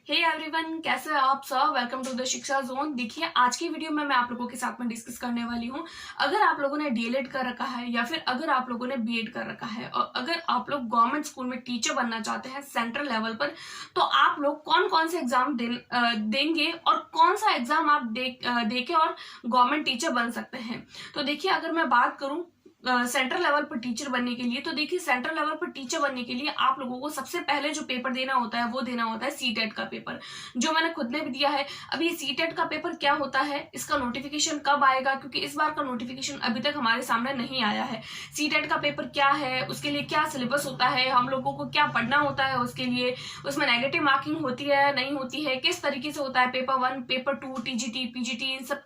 Hey everyone, कैसे हैं आप सब। वेलकम टू द शिक्षा जोन। देखिए, आज की वीडियो में मैं आप लोगों के साथ में डिस्कस करने वाली हूँ। अगर आप लोगों ने डीएलएड कर रखा है या फिर अगर आप लोगों ने बीएड कर रखा है और अगर आप लोग गवर्नमेंट स्कूल में टीचर बनना चाहते हैं सेंट्रल लेवल पर, तो आप लोग कौन कौन से एग्जाम देंगे और कौन सा एग्जाम आप देके और गवर्नमेंट टीचर बन सकते हैं। तो देखिए, अगर मैं बात करूं सेंट्रल लेवल पर टीचर बनने के लिए, तो देखिए सेंट्रल लेवल पर टीचर बनने के लिए आप लोगों को सबसे पहले जो पेपर देना होता है वो देना होता है सीटेट का पेपर, जो मैंने खुद ने भी दिया है। अब ये सीटेट का पेपर क्या होता है, इसका नोटिफिकेशन कब आएगा, क्योंकि इस बार का नोटिफिकेशन अभी तक हमारे सामने नहीं आया है। सीटेट का पेपर क्या है, उसके लिए क्या सिलेबस होता है, हम लोगों को क्या पढ़ना होता है उसके लिए, उसमें नेगेटिव मार्किंग होती है नहीं होती है, किस तरीके से होता है, पेपर 1, पेपर 2, टीजीटी, पीजीटी, इन सब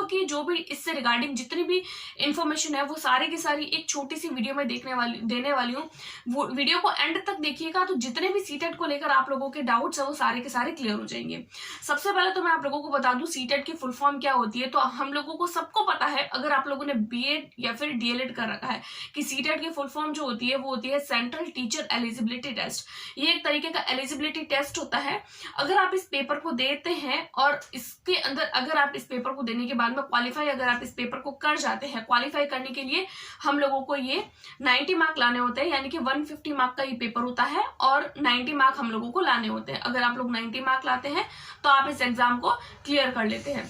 की जो भी इससे रिगार्डिंग जितनी भी इंफॉर्मेशन है वो सारी की सारी एक छोटी सी वीडियो में देने वाली हूँ। वो वीडियो को एंड तक देखिएगा तो जितने भी सीटेट को लेकर आप लोगों के डाउट्स है वो सारे के सारे क्लियर हो जाएंगे। सबसे पहले तो मैं आप लोगों को बता दूं सीटेट की फुल फॉर्म क्या होती है। तो हम लोगों को सबको पता है, अगर आप लोगों ने बीएड या फिर डीएलएड कर रखा है, कि सीटेट की फुल फॉर्म जो होती है वो होती है सेंट्रल टीचर एलिजिबिलिटी टेस्ट। ये एक तरीके का एलिजिबिलिटी टेस्ट होता है। अगर आप इस पेपर को देते हैं और इसके अंदर अगर आप इस पेपर को देने के बाद में क्वालिफाई अगर आप इस पेपर को कर जाते हैं, क्वालिफाई करने के लिए हम लोगों को ये 90 मार्क लाने होते हैं, यानी कि 150 मार्क का ये पेपर होता है और 90 मार्क हम लोगों को लाने होते हैं। अगर आप लोग 90 मार्क लाते हैं तो आप इस एग्जाम को क्लियर कर लेते हैं।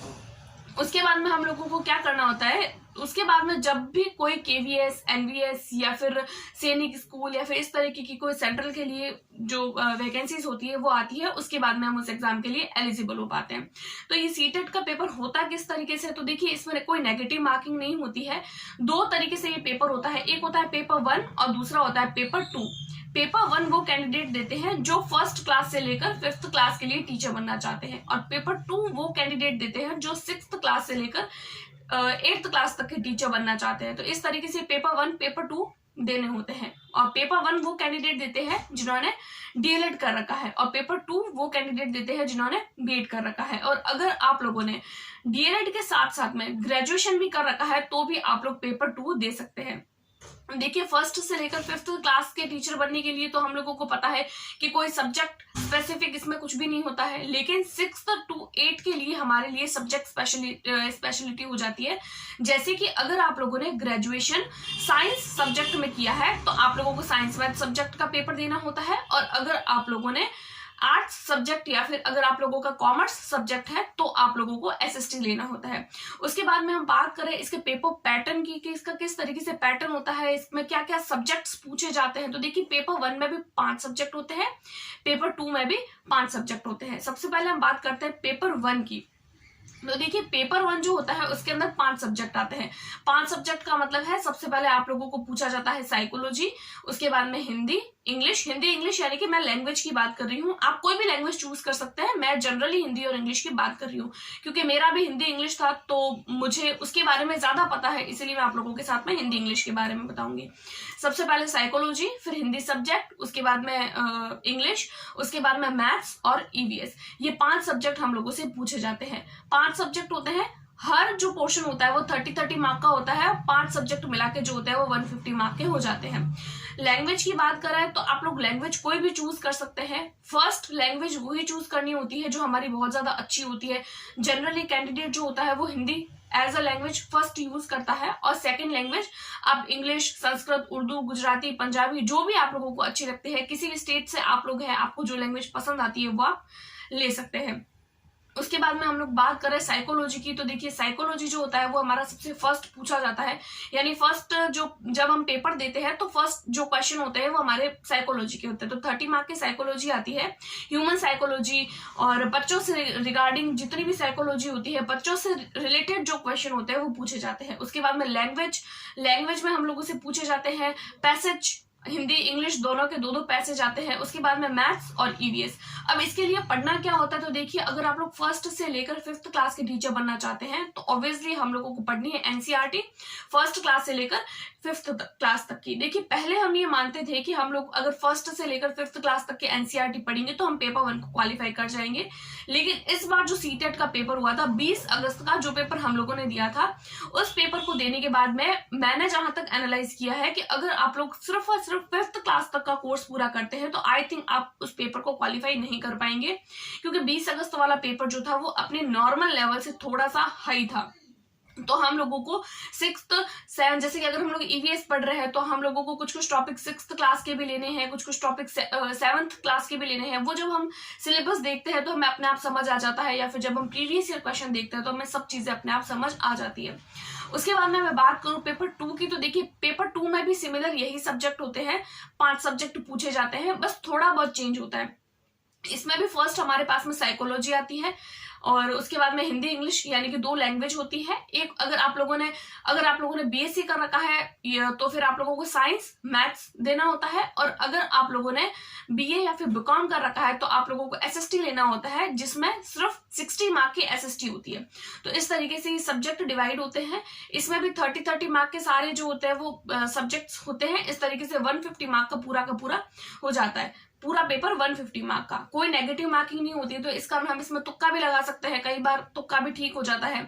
उसके बाद में हम लोगों को क्या करना होता है, उसके बाद में जब भी कोई केवीएस, एनवीएस या फिर सैनिक स्कूल या फिर इस तरीके की कोई सेंट्रल के लिए जो वैकेंसीज होती है वो आती है, उसके बाद में हम उस एग्जाम के लिए एलिजिबल हो पाते हैं। तो ये सीटेट का पेपर होता किस तरीके से, तो देखिए इसमें कोई नेगेटिव मार्किंग नहीं होती है। दो तरीके से ये पेपर होता है, एक होता है पेपर 1 और दूसरा होता है पेपर 2। पेपर 1 वो कैंडिडेट देते हैं जो फर्स्ट क्लास से लेकर 5th क्लास के लिए टीचर बनना चाहते हैं, और पेपर 2 वो कैंडिडेट देते हैं जो 6th क्लास से लेकर 8th क्लास तक के टीचर बनना चाहते हैं। तो इस तरीके से पेपर 1, पेपर 2 देने होते हैं। और पेपर 1 वो कैंडिडेट देते हैं जिन्होंने डीएलएड कर रखा है और पेपर 2 वो कैंडिडेट देते हैं जिन्होंने बीएड कर रखा है। और अगर आप लोगों ने डीएलएड के साथ साथ में ग्रेजुएशन भी कर रखा है तो भी आप लोग पेपर 2 दे सकते हैं। देखिए, 1st से लेकर 5th क्लास के टीचर बनने के लिए तो हम लोगों को पता है कि कोई सब्जेक्ट स्पेसिफिक इसमें कुछ भी नहीं होता है, लेकिन 6th to 8 के लिए हमारे लिए सब्जेक्ट स्पेशलिटी हो जाती है। जैसे कि अगर आप लोगों ने ग्रेजुएशन साइंस सब्जेक्ट में किया है तो आप लोगों को साइंस मैथ सब्जेक्ट का पेपर देना होता है, और अगर आप लोगों ने आर्ट्स सब्जेक्ट या फिर अगर आप लोगों का कॉमर्स सब्जेक्ट है तो आप लोगों को एसएसटी लेना होता है। उसके बाद में हम बात करें इसके पेपर पैटर्न की कि इसका किस तरीके से पैटर्न होता है, इसमें क्या क्या सब्जेक्ट्स पूछे जाते हैं। तो देखिए, पेपर 1 में भी 5 सब्जेक्ट होते हैं, पेपर 2 में भी 5 सब्जेक्ट होते हैं। सबसे पहले हम बात करते हैं पेपर 1 की। तो देखिए, पेपर 1 जो होता है उसके अंदर 5 सब्जेक्ट आते हैं। 5 सब्जेक्ट का मतलब है, सबसे पहले आप लोगों को पूछा जाता है साइकोलॉजी, उसके बाद में हिंदी इंग्लिश यानी कि मैं लैंग्वेज की बात कर रही हूँ। आप कोई भी लैंग्वेज चूज कर सकते हैं, मैं जनरली हिंदी और इंग्लिश की बात कर रही हूँ क्योंकि मेरा भी हिंदी इंग्लिश था तो मुझे उसके बारे में ज्यादा पता है, इसीलिए मैं आप लोगों के साथ में हिंदी इंग्लिश के बारे में बताऊंगी। सबसे पहले साइकोलॉजी, फिर हिंदी सब्जेक्ट, उसके बाद में इंग्लिश, उसके बाद में मैथ्स और ईवीएस। ये 5 सब्जेक्ट हम लोगों से पूछे जाते हैं। 5 सब्जेक्ट होते हैं, हर जो पोर्शन होता है वो 30 मार्क का होता है, 5 सब्जेक्ट मिला के जो होता है वो 150 मार्क के हो जाते हैं। लैंग्वेज की बात करें तो आप लोग लैंग्वेज कोई भी चूज कर सकते हैं। फर्स्ट लैंग्वेज वही चूज करनी होती है जो हमारी बहुत ज्यादा अच्छी होती है। जनरली कैंडिडेट जो होता है वो Hindi as a language first use करता है, और सेकंड लैंग्वेज आप इंग्लिश, संस्कृत, उर्दू, गुजराती, पंजाबी, जो भी आप लोगों को अच्छी लगती है, किसी भी स्टेट से आप लोग हैं, आपको जो लैंग्वेज पसंद आती है वो आप ले सकते हैं। उसके बाद में हम लोग बात करें साइकोलॉजी की, तो देखिए साइकोलॉजी जो होता है वो हमारा सबसे फर्स्ट पूछा जाता है, यानी फर्स्ट जो जब हम पेपर देते हैं तो फर्स्ट जो क्वेश्चन होते हैं वो हमारे साइकोलॉजी के होते हैं। तो 30 मार्क की साइकोलॉजी आती है, ह्यूमन साइकोलॉजी, और बच्चों से रिगार्डिंग जितनी भी साइकोलॉजी होती है, बच्चों से रिलेटेड जो क्वेश्चन होते हैं वो पूछे जाते हैं। उसके बाद में लैंग्वेज में हम लोगों से पूछे जाते हैं पैसेज, हिंदी इंग्लिश दोनों के 2-2 पैसेज आते हैं। उसके बाद में मैथ्स और ईवीएस। अब इसके लिए पढ़ना क्या होता है, तो देखिए अगर आप लोग 1st से लेकर 5th क्लास के टीचर बनना चाहते हैं तो ऑब्वियसली हम लोगों को पढ़नी है एनसीईआरटी 1st क्लास से लेकर 5th क्लास तक की। देखिए, पहले हम ये मानते थे कि हम लोग अगर 1st से लेकर 5th क्लास तक के एनसीईआरटी पढ़ेंगे तो हम पेपर 1 को क्वालिफाई कर जाएंगे, लेकिन इस बार जो सीटेट का पेपर हुआ था 20 अगस्त का, जो पेपर हम लोगों ने दिया था, उस पेपर को देने के बाद में मैंने जहां तक एनालाइज किया है कि अगर आप लोग सिर्फ और सिर्फ सिर्फ 5th क्लास तक का कोर्स पूरा करते हैं तो आई थिंक आप उस पेपर को क्वालिफाई नहीं कर पाएंगे, क्योंकि 20 अगस्त वाला पेपर जो था वो अपने नॉर्मल लेवल से थोड़ा सा हाई था। तो हम लोगों को 6th 7 जैसे कि अगर हम लोग ईवीएस पढ़ रहे हैं तो हम लोगों को कुछ कुछ टॉपिक 6th क्लास के भी लेने हैं, कुछ कुछ टॉपिक 7th क्लास के भी लेने हैं। वो जब हम सिलेबस देखते हैं तो हमें अपने आप समझ आ जाता है, या फिर जब हम प्रीवियस ईयर क्वेश्चन देखते हैं तो हमें सब चीजें अपने आप समझ आ जाती है। उसके बाद में मैं बात करूं पेपर 2 की, तो देखिए पेपर 2 में भी सिमिलर यही सब्जेक्ट होते हैं, 5 सब्जेक्ट पूछे जाते हैं, बस थोड़ा बहुत चेंज होता है। इसमें भी फर्स्ट हमारे पास में साइकोलॉजी आती है और उसके बाद में हिंदी इंग्लिश यानी कि 2 लैंग्वेज होती है। एक अगर आप लोगों ने बीएससी कर रखा है तो फिर आप लोगों को साइंस मैथ्स देना होता है, और अगर आप लोगों ने बीए या फिर बीकॉम कर रखा है तो आप लोगों को एसएसटी लेना होता है, जिसमें सिर्फ 60 मार्क की एसएसटी होती है। तो इस तरीके से ये सब्जेक्ट डिवाइड होते हैं। इसमें भी 30 मार्क के सारे जो होते हैं वो सब्जेक्ट्स होते हैं। इस तरीके से 150 मार्क का पूरा हो जाता है। पूरा पेपर 150 मार्क का, कोई नेगेटिव मार्किंग नहीं होती है। तो इस कारण हम इसमें तुक्का भी लगा सकते हैं, कई बार तुक्का भी ठीक हो जाता है।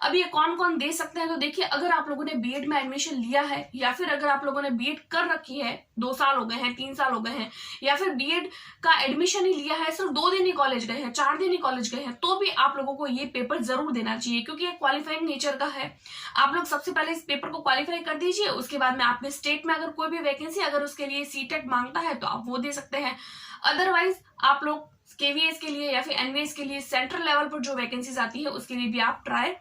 अब ये कौन कौन दे सकते हैं, तो देखिए अगर आप लोगों ने बीएड में एडमिशन लिया है, या फिर अगर आप लोगों ने बीएड कर रखी है, 2 साल हो गए हैं, 3 साल हो गए हैं, या फिर बीएड का एडमिशन ही लिया है, सिर्फ 2 दिन ही कॉलेज गए हैं, 4 दिन ही कॉलेज गए हैं, तो भी आप लोगों को ये पेपर जरूर देना चाहिए, क्योंकि ये क्वालिफाइंग नेचर का है। आप लोग सबसे पहले इस पेपर को क्वालिफाई कर दीजिए। उसके बाद में आपके स्टेट में अगर कोई भी वैकेंसी अगर उसके लिए सीटेट मांगता है तो आप वो दे सकते हैं। अदरवाइज आप लोग केवीएस के लिए या फिर एनवीएस के लिए सेंट्रल लेवल पर जो वैकेंसीज आती है उसके लिए भी आप ट्राई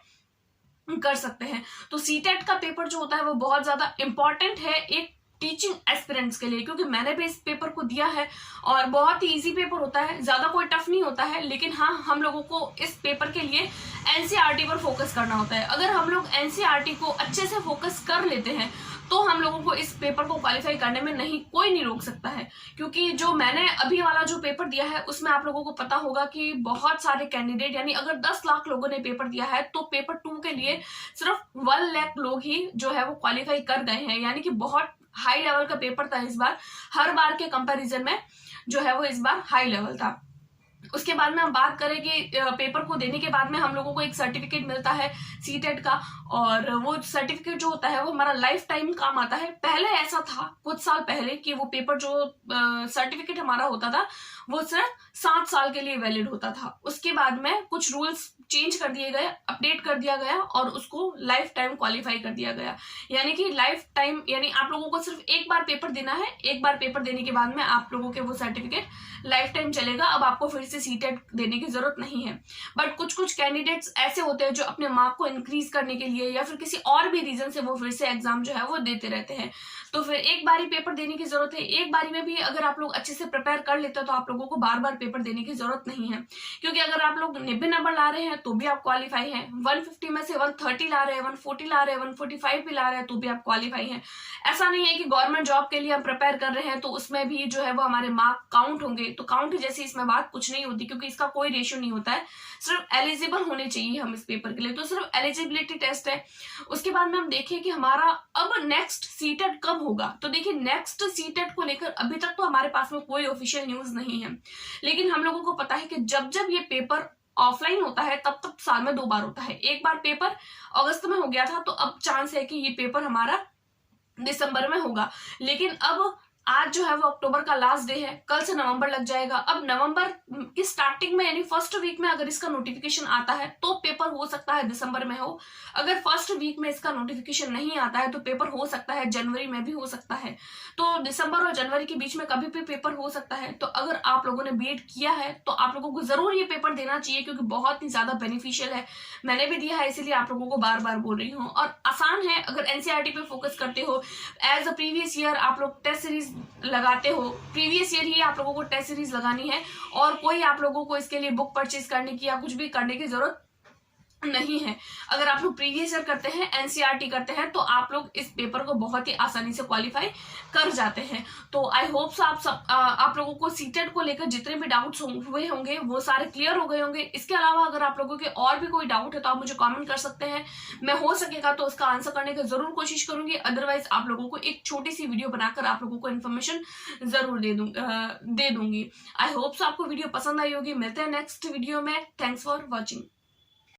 कर सकते हैं। तो सीटेट का पेपर जो होता है वो बहुत ज्यादा इंपॉर्टेंट है एक टीचिंग एस्पिरेंट्स के लिए, क्योंकि मैंने भी इस पेपर को दिया है और बहुत ही इजी पेपर होता है, ज्यादा कोई टफ नहीं होता है। लेकिन हाँ, हम लोगों को इस पेपर के लिए एनसीईआरटी पर फोकस करना होता है। अगर हम लोग एनसीईआरटी को अच्छे से फोकस कर लेते हैं तो हम लोगों को इस पेपर को क्वालिफाई करने में कोई नहीं रोक सकता है। क्योंकि जो मैंने अभी वाला जो पेपर दिया है उसमें आप लोगों को पता होगा कि बहुत सारे कैंडिडेट, यानी अगर 10 लाख लोगों ने पेपर दिया है तो पेपर 2 के लिए सिर्फ 1 लाख लोग ही जो है वो क्वालिफाई कर गए हैं। यानी कि बहुत हाई लेवल का पेपर था इस बार, हर बार के कंपैरिजन में जो है वो इस बार हाई लेवल था। उसके बाद में हम बात करें कि पेपर को देने के बाद में हम लोगों को एक सर्टिफिकेट मिलता है सीटेट का, और वो सर्टिफिकेट जो होता है वो हमारा लाइफ टाइम काम आता है। पहले ऐसा था कुछ साल पहले कि वो पेपर जो सर्टिफिकेट हमारा होता था वो सिर्फ 7 साल के लिए वैलिड होता था। उसके बाद में कुछ रूल्स चेंज कर दिए गए, अपडेट कर दिया गया और उसको लाइफ टाइम क्वालिफाई कर दिया गया। यानी कि लाइफ टाइम यानी आप लोगों को सिर्फ एक बार पेपर देना है, एक बार पेपर देने के बाद में आप लोगों के वो सर्टिफिकेट लाइफ टाइम चलेगा। अब आपको फिर से सीटेट देने की जरूरत नहीं है। बट कुछ कुछ कैंडिडेट्स ऐसे होते हैं जो अपने मार्क को इंक्रीज करने के लिए या फिर किसी और भी रीजन से वो फिर से एग्जाम जो है वो देते रहते हैं। तो फिर एक बारी पेपर देने की जरूरत है। एक बारी में भी अगर आप लोग अच्छे से प्रिपेयर कर लेते हो तो आप लोगों को बार बार पेपर देने की जरूरत नहीं है। क्योंकि अगर आप लोग 90 नंबर ला रहे हैं तो भी आप क्वालिफाई हैं, 150 में से 130 ला रहे हैं, 140 ला रहे हैं, 145 भी ला रहे हैं तो भी आप क्वालिफाई हैं। ऐसा नहीं है कि गवर्नमेंट जॉब के लिए हम प्रिपेयर कर रहे हैं तो उसमें भी जो है वो हमारे मार्क काउंट होंगे। तो काउंट जैसी इसमें बात कुछ नहीं होती, क्योंकि इसका कोई रेशियो नहीं होता है। सिर्फ एलिजिबल होने चाहिए हम इस पेपर के लिए, तो सिर्फ एलिजिबिलिटी टेस्ट है। उसके बाद में हम देखें कि हमारा अब नेक्स्ट सीटेट कब होगा। तो देखिए नेक्स्ट सीटेट को लेकर अभी तक तो हमारे पास में कोई ऑफिशियल न्यूज नहीं है, लेकिन हम लोगों को पता है कि जब जब ये पेपर ऑफलाइन होता है तब तब साल में 2 बार होता है। एक बार पेपर अगस्त में हो गया था तो अब चांस है कि ये पेपर हमारा दिसंबर में होगा। लेकिन अब आज जो है वो अक्टूबर का लास्ट डे है, कल से नवंबर लग जाएगा। अब नवंबर की स्टार्टिंग में यानी फर्स्ट वीक में अगर इसका नोटिफिकेशन आता है तो पेपर हो सकता है दिसंबर में हो। अगर फर्स्ट वीक में इसका नोटिफिकेशन नहीं आता है तो पेपर हो सकता है जनवरी में भी हो सकता है। तो दिसंबर और जनवरी के बीच में कभी भी पेपर हो सकता है। तो अगर आप लोगों ने बीएड किया है तो आप लोगों को जरूर ये पेपर देना चाहिए, क्योंकि बहुत ही ज्यादा बेनिफिशियल है। मैंने भी दिया है इसीलिए आप लोगों को बार बार बोल रही हूँ। और आसान है, अगर एनसीईआरटी पे फोकस करते हो, एज अ प्रीवियस ईयर आप लोग टेस्ट सीरीज लगाते हो, प्रीवियस ईयर ही आप लोगों को टेस्ट सीरीज लगानी है और कोई आप लोगों को इसके लिए बुक परचेज करने की या कुछ भी करने की जरूरत नहीं है। अगर आप लोग प्रीवियस ईयर करते हैं, एनसीईआरटी करते हैं, तो आप लोग इस पेपर को बहुत ही आसानी से क्वालिफाई कर जाते हैं। तो आई होप सो आप लोगों को सीटेट को लेकर जितने भी डाउट्स हुए होंगे वो सारे क्लियर हो गए होंगे। इसके अलावा अगर आप लोगों के और भी कोई डाउट है तो आप मुझे कमेंट कर सकते हैं, मैं हो सकेगा तो उसका आंसर करने की जरूर कोशिश करूंगी। अदरवाइज आप लोगों को एक छोटी सी वीडियो बनाकर आप लोगों को इन्फॉर्मेशन जरूर दे दूंगी। आई होप सो आपको वीडियो पसंद आई होगी। मिलते हैं नेक्स्ट वीडियो में। Thanks for watching.